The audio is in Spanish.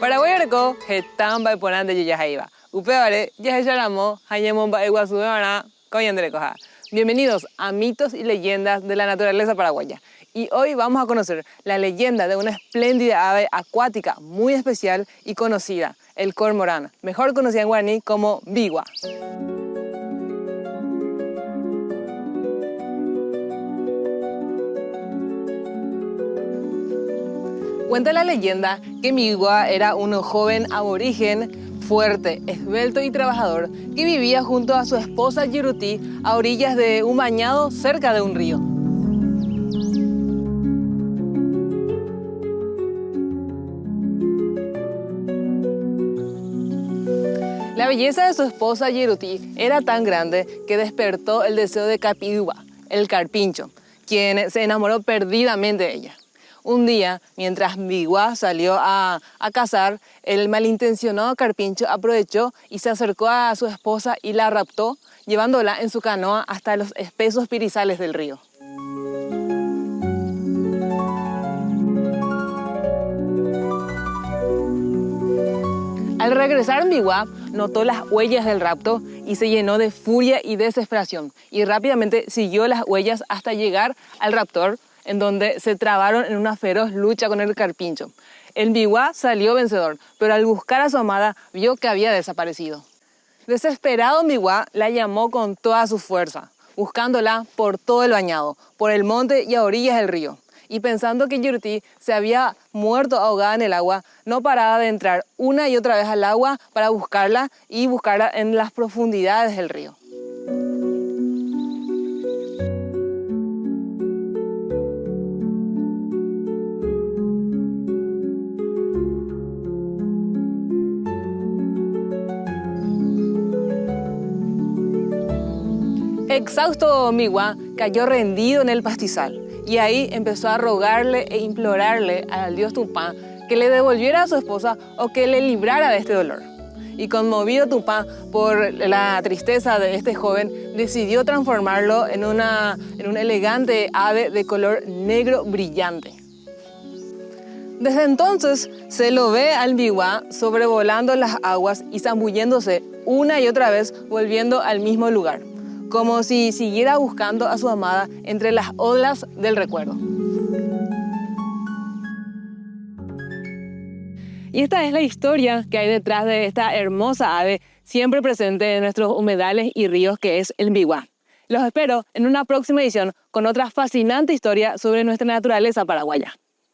Paraguay arco, hetamba y ponante y yajaiba. Upeare, yajayaramo, hayemomba eguasuana, coyandrecoja. Bienvenidos a Mitos y Leyendas de la Naturaleza Paraguaya. Y hoy vamos a conocer la leyenda de una espléndida ave acuática muy especial y conocida, el cormorán, mejor conocida en guaraní como bigua. Cuenta la leyenda que Bigua era un joven aborigen fuerte, esbelto y trabajador que vivía junto a su esposa Yeruti a orillas de un bañado cerca de un río. La belleza de su esposa Yeruti era tan grande que despertó el deseo de Capigua, el carpincho, quien se enamoró perdidamente de ella. Un día, mientras Bigua salió a cazar, el malintencionado carpincho aprovechó y se acercó a su esposa y la raptó, llevándola en su canoa hasta los espesos pirizales del río. Al regresar Bigua, notó las huellas del rapto y se llenó de furia y desesperación, y rápidamente siguió las huellas hasta llegar al raptor, en donde se trabaron en una feroz lucha con el carpincho. El Bigua salió vencedor, pero al buscar a su amada vio que había desaparecido. Desesperado, Bigua la llamó con toda su fuerza, buscándola por todo el bañado, por el monte y a orillas del río. Y pensando que Yeruti se había muerto ahogada en el agua, no paraba de entrar una y otra vez al agua para buscarla y buscarla en las profundidades del río. Exhausto, Bigua cayó rendido en el pastizal y ahí empezó a rogarle e implorarle al dios Tupã que le devolviera a su esposa o que le librara de este dolor. Y conmovido Tupã por la tristeza de este joven, decidió transformarlo en una elegante ave de color negro brillante. Desde entonces se lo ve al Bigua sobrevolando las aguas y zambulléndose una y otra vez volviendo al mismo lugar, como si siguiera buscando a su amada entre las olas del recuerdo. Y esta es la historia que hay detrás de esta hermosa ave, siempre presente en nuestros humedales y ríos, que es el Bigua. Los espero en una próxima edición con otra fascinante historia sobre nuestra naturaleza paraguaya.